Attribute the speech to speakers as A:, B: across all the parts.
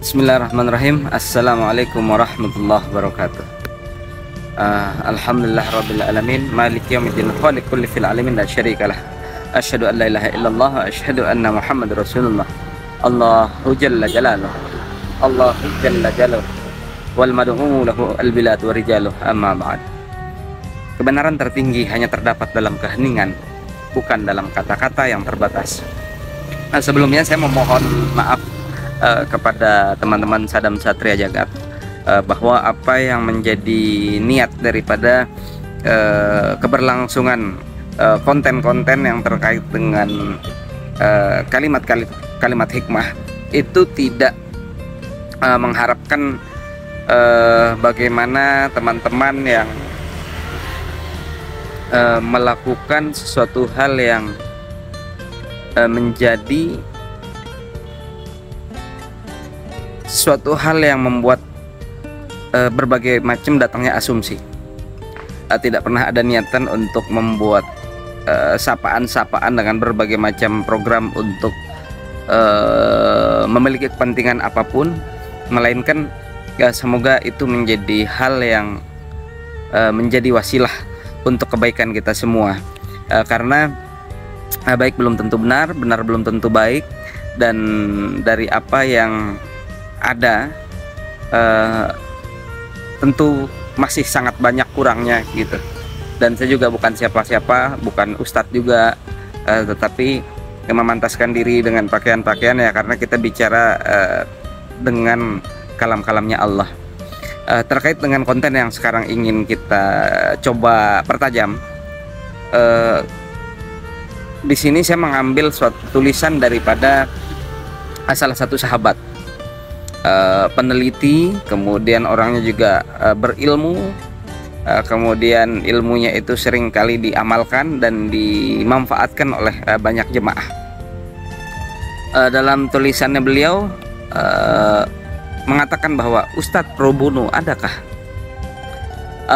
A: Bismillahirrahmanirrahim. Assalamualaikum warahmatullahi wabarakatuh. Alhamdulillah rabbil alamin, maliki yaumiddin, khaliq kulli fil alamin, la syarikalah. Asyhadu an la ilaha illallah wa asyhadu anna Muhammadar Rasulullah. Allahu jalla jalaluh. Allahu jalla jalaluh. Wal mad'u lahu al bilad wa rijaluh, amma ba'd. Kebenaran tertinggi hanya terdapat dalam keheningan, bukan dalam kata-kata yang terbatas. Sebelumnya saya memohon maaf kepada teman-teman Sadam Satria Jagat bahwa apa yang menjadi niat daripada keberlangsungan konten-konten yang terkait dengan kalimat hikmah itu tidak mengharapkan bagaimana teman-teman yang melakukan sesuatu hal yang menjadi suatu hal yang membuat berbagai macam datangnya asumsi. Tidak pernah ada niatan untuk membuat sapaan-sapaan dengan berbagai macam program untuk memiliki kepentingan apapun, melainkan semoga itu menjadi hal yang menjadi wasilah untuk kebaikan kita semua. Karena baik belum tentu benar, benar belum tentu baik, dan dari apa yang ada tentu masih sangat banyak kurangnya gitu. Dan saya juga bukan siapa-siapa, bukan ustadz juga, tetapi memantaskan diri dengan pakaian-pakaian ya, karena kita bicara dengan kalam-kalamnya Allah. Terkait dengan konten yang sekarang ingin kita coba pertajam, di sini saya mengambil suatu tulisan daripada salah satu sahabat, peneliti, kemudian orangnya juga berilmu, kemudian ilmunya itu sering kali diamalkan dan dimanfaatkan oleh banyak jemaah. Dalam tulisannya beliau mengatakan bahwa Ustadz pro bono adakah?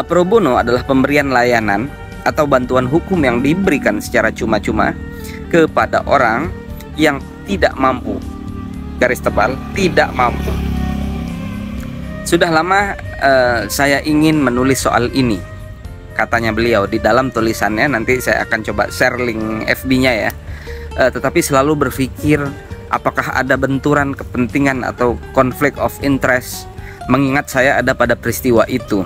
A: Pro bono adalah pemberian layanan atau bantuan hukum yang diberikan secara cuma-cuma kepada orang yang tidak mampu, garis tebal, tidak mampu. Sudah lama saya ingin menulis soal ini, katanya beliau di dalam tulisannya. Nanti saya akan coba share link FB-nya ya. Tetapi selalu berpikir apakah ada benturan kepentingan atau konflik of interest, mengingat saya ada pada peristiwa itu.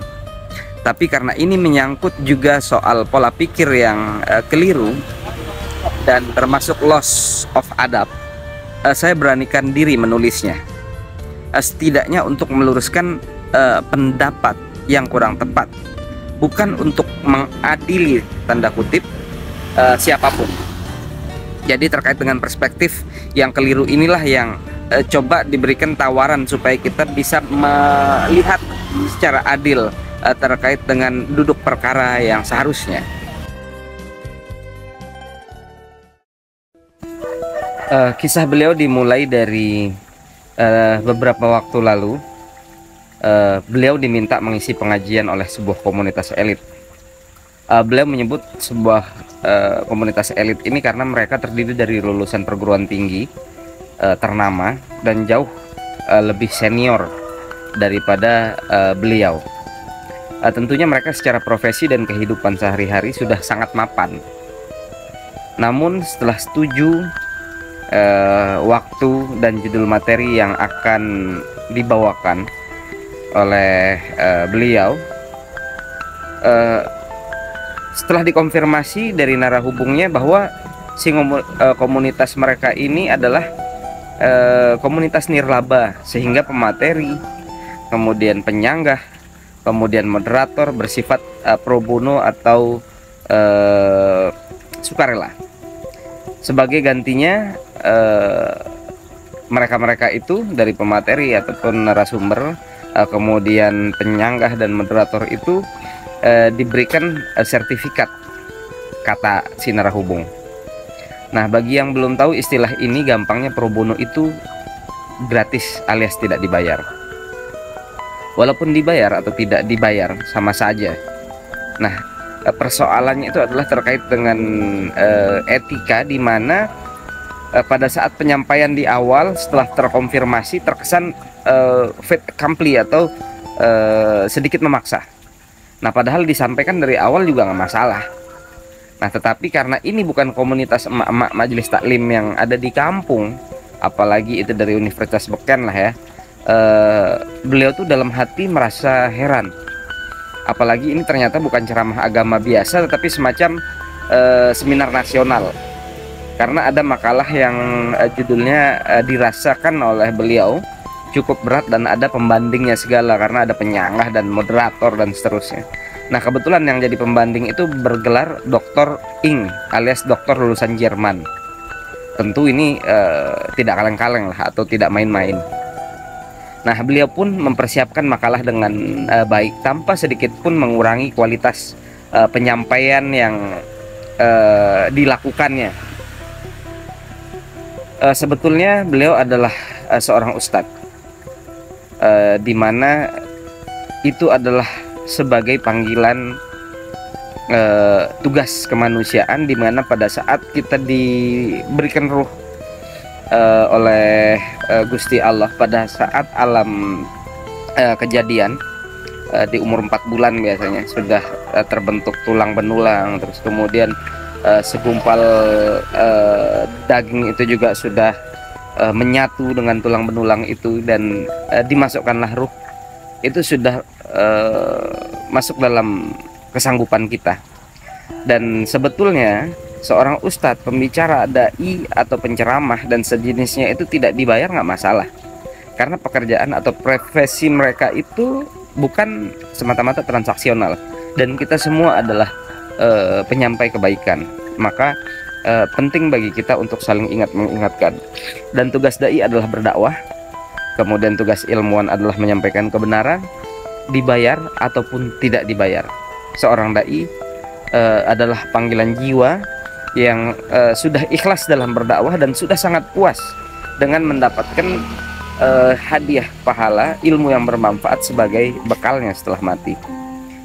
A: Tapi karena ini menyangkut juga soal pola pikir yang keliru dan termasuk loss of adab, saya beranikan diri menulisnya, setidaknya untuk meluruskan pendapat yang kurang tepat, bukan untuk mengadili tanda kutip siapapun. Jadi terkait dengan perspektif yang keliru inilah yang coba diberikan tawaran supaya kita bisa melihat secara adil terkait dengan duduk perkara yang seharusnya. Kisah beliau dimulai dari beberapa waktu lalu. Beliau diminta mengisi pengajian oleh sebuah komunitas elit. Beliau menyebut sebuah komunitas elit ini karena mereka terdiri dari lulusan perguruan tinggi ternama dan jauh lebih senior daripada beliau. Tentunya mereka secara profesi dan kehidupan sehari-hari sudah sangat mapan. Namun setelah setuju waktu dan judul materi yang akan dibawakan oleh beliau, setelah dikonfirmasi dari narahubungnya bahwa komunitas mereka ini adalah komunitas nirlaba, sehingga pemateri, kemudian penyanggah, kemudian moderator bersifat pro bono atau sukarela. Sebagai gantinya mereka-mereka itu dari pemateri ataupun narasumber, kemudian penyanggah dan moderator itu diberikan sertifikat, kata si narahubung. Nah, bagi yang belum tahu istilah ini, gampangnya pro bono itu gratis alias tidak dibayar. Walaupun dibayar atau tidak dibayar sama saja. Nah, persoalannya itu adalah terkait dengan etika, di mana pada saat penyampaian di awal setelah terkonfirmasi terkesan fait accompli atau sedikit memaksa. Nah, padahal disampaikan dari awal juga nggak masalah. Nah, tetapi karena ini bukan komunitas emak-emak majelis taklim yang ada di kampung, apalagi itu dari Universitas Beken lah ya, beliau tuh dalam hati merasa heran. Apalagi ini ternyata bukan ceramah agama biasa, tetapi semacam seminar nasional. Karena ada makalah yang judulnya dirasakan oleh beliau cukup berat dan ada pembandingnya segala, karena ada penyanggah dan moderator dan seterusnya. Nah, kebetulan yang jadi pembanding itu bergelar Dr. Ing alias dokter lulusan Jerman. Tentu ini tidak kaleng-kaleng lah atau tidak main-main. Nah, beliau pun mempersiapkan makalah dengan baik tanpa sedikit pun mengurangi kualitas penyampaian yang dilakukannya. Sebetulnya beliau adalah seorang ustadz, di mana itu adalah sebagai panggilan tugas kemanusiaan, di mana pada saat kita diberikan ruh oleh Gusti Allah pada saat alam kejadian, di umur 4 bulan biasanya sudah terbentuk tulang benulang, terus kemudian segumpal daging itu juga sudah menyatu dengan tulang benulang itu, dan dimasukkanlah ruh. Itu sudah masuk dalam kesanggupan kita. Dan sebetulnya seorang ustadz, pembicara, dai atau penceramah dan sejenisnya itu tidak dibayar nggak masalah, karena pekerjaan atau profesi mereka itu bukan semata-mata transaksional, dan kita semua adalah penyampai kebaikan. Maka penting bagi kita untuk saling mengingatkan. Dan tugas dai adalah berdakwah, kemudian tugas ilmuwan adalah menyampaikan kebenaran, dibayar ataupun tidak dibayar. Seorang dai adalah panggilan jiwa yang sudah ikhlas dalam berdakwah dan sudah sangat puas dengan mendapatkan hadiah pahala ilmu yang bermanfaat sebagai bekalnya setelah mati.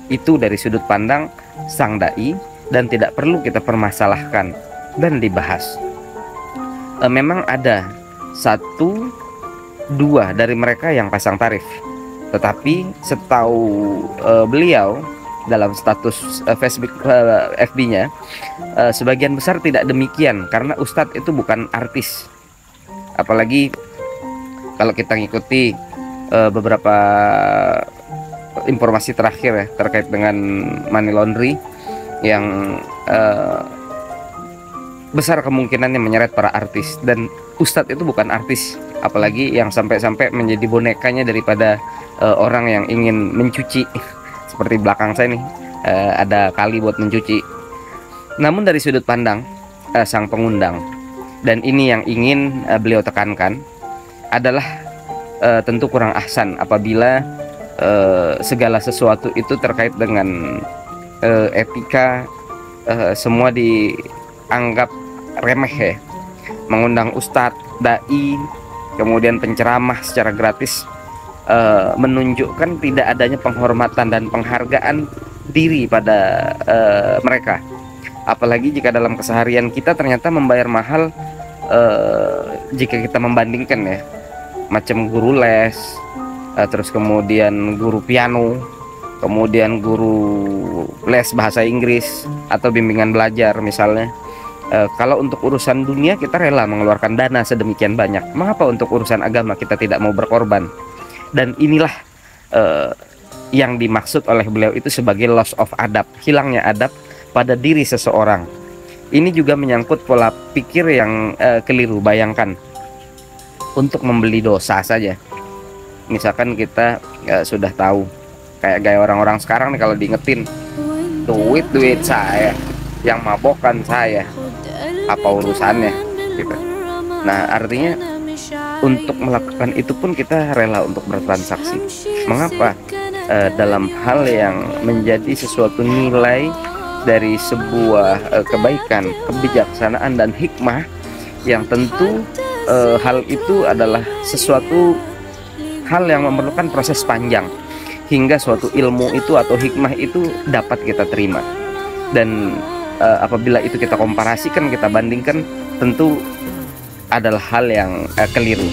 A: Itu dari sudut pandang sang dai, dan tidak perlu kita permasalahkan dan dibahas. Memang ada 1-2 dari mereka yang pasang tarif, tetapi setahu beliau dalam status Facebook FB-nya, sebagian besar tidak demikian, karena ustadz itu bukan artis. Apalagi kalau kita ngikuti beberapa informasi terakhir ya terkait dengan money laundry yang besar kemungkinannya menyeret para artis, dan ustadz itu bukan artis, apalagi yang sampai-sampai menjadi bonekanya daripada orang yang ingin mencuci. Seperti belakang saya nih, ada kali buat mencuci. Namun dari sudut pandang sang pengundang, dan ini yang ingin beliau tekankan, adalah tentu kurang ahsan apabila segala sesuatu itu terkait dengan etika semua dianggap remeh ya. Mengundang ustadz, dai, kemudian penceramah secara gratis menunjukkan tidak adanya penghormatan dan penghargaan diri pada mereka. Apalagi jika dalam keseharian kita ternyata membayar mahal, jika kita membandingkan ya, macam guru les, terus kemudian guru piano, kemudian guru les bahasa Inggris atau bimbingan belajar misalnya. Kalau untuk urusan dunia kita rela mengeluarkan dana sedemikian banyak, mengapa untuk urusan agama kita tidak mau berkorban? Dan inilah yang dimaksud oleh beliau itu sebagai loss of adab, hilangnya adab pada diri seseorang. Ini juga menyangkut pola pikir yang keliru. Bayangkan, untuk membeli dosa saja, misalkan kita sudah tahu, kayak gaya orang-orang sekarang nih, kalau diingetin duit saya, yang mabokan saya, apa urusannya gitu. Nah, artinya untuk melakukan itu pun kita rela untuk bertransaksi. Mengapa? Dalam hal yang menjadi sesuatu nilai dari sebuah kebaikan, kebijaksanaan dan hikmah, yang tentu hal itu adalah sesuatu hal yang memerlukan proses panjang hingga suatu ilmu itu atau hikmah itu dapat kita terima. Dan apabila itu kita komparasikan, kita bandingkan, tentu adalah hal yang keliru.